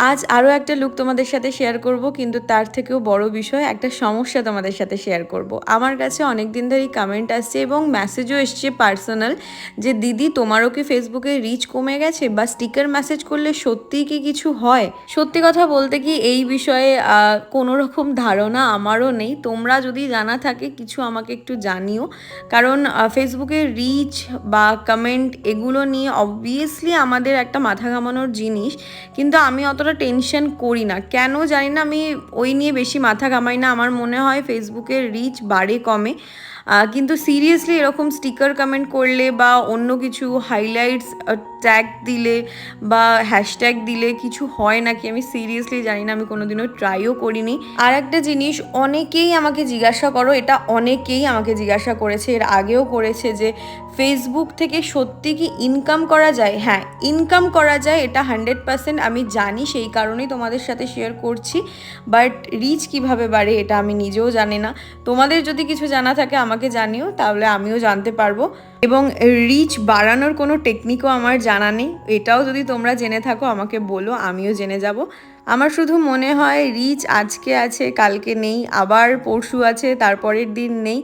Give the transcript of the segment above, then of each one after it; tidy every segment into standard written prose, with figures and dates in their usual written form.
আজ আরও একটা লুক তোমাদের সাথে শেয়ার করব, কিন্তু তার থেকেও বড় বিষয় একটা সমস্যা তোমাদের সাথে শেয়ার করব। আমার কাছে অনেক দিন ধরেই কমেন্ট আসছে এবং মেসেজও এসছে পার্সোনাল, যে দিদি তোমারও কি ফেসবুকে রিচ কমে গেছে, বা স্টিকার মেসেজ করলে সত্যিই কি কিছু হয়। সত্যি কথা বলতে কি এই বিষয়ে কোনো রকম ধারণা আমারও নেই। তোমরা যদি জানা থাকে কিছু আমাকে একটু জানিও, কারণ ফেসবুকের রিচ বা কমেন্ট এগুলো নিয়ে অবভিয়াসলি আমাদের একটা মাথা ঘামানোর জিনিস, কিন্তু আমি অতটা টেনশন করি না, কেন জানি না, আমি ওই নিয়ে বেশি মাথা ঘামাই না। আমার মনে হয় ফেসবুকের রিচ বাড়ে কমে, কিন্তু সিরিয়াসলি এরকম স্টিকার কমেন্ট করলে বা অন্য কিছু হাইলাইটস ট্যাগ দিলে বা হ্যাশট্যাগ দিলে কিছু হয় নাকি আমি সিরিয়াসলি জানি না, আমি কোনোদিনও ট্রাইও করিনি। আর একটা জিনিস অনেকেই আমাকে জিজ্ঞাসা করো, এটা অনেকেই আমাকে জিজ্ঞাসা করেছে, এর আগেও করেছে, যে ফেসবুক থেকে সত্যি কি ইনকাম করা যায়। হ্যাঁ, ইনকাম করা যায়, এটা 100% আমি জানি, সেই কারণেই তোমাদের সাথে শেয়ার করছি। বাট রিচ কিভাবে বাড়ে এটা আমি নিজেও জানি না। তোমাদের যদি কিছু জানা থাকে আমাকে জানিও, তাহলে আমিও জানতে পারবো। এবং রিচ বাড়ানোর কোনো টেকনিকও আমার জানা নেই, এটাও যদি তোমরা জেনে থাকো আমাকে বলো, আমিও জেনে যাব। আমার শুধু মনে হয় রিচ আজকে আছে কালকে নেই, আবার পরশু আছে তারপরের দিন নেই।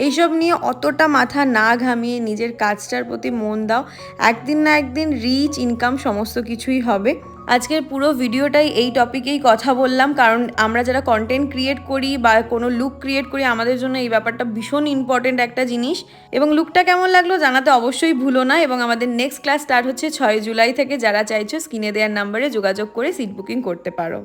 এইসব নিয়ে অতটা মাথা না ঘামিয়ে নিজের কাজটার প্রতি মন দাও, একদিন না একদিন রিচ ইনকাম সমস্ত কিছুই হবে। আজকের পুরো ভিডিওটাই এই টপিকেই কথা বললাম, কারণ আমরা যারা কন্টেন্ট ক্রিয়েট করি বা কোনো লুক ক্রিয়েট করি, আমাদের জন্য এই ব্যাপারটা ভীষণ ইম্পর্টেন্ট একটা জিনিস। এবং লুকটা কেমন লাগলো জানাতে অবশ্যই ভুলো না। এবং আমাদের নেক্সট ক্লাস স্টার্ট হচ্ছে 6 জুলাই থেকে, যারা চাইছো স্ক্রিনে দেওয়ার নাম্বারে যোগাযোগ করে সিট বুকিং করতে পারো।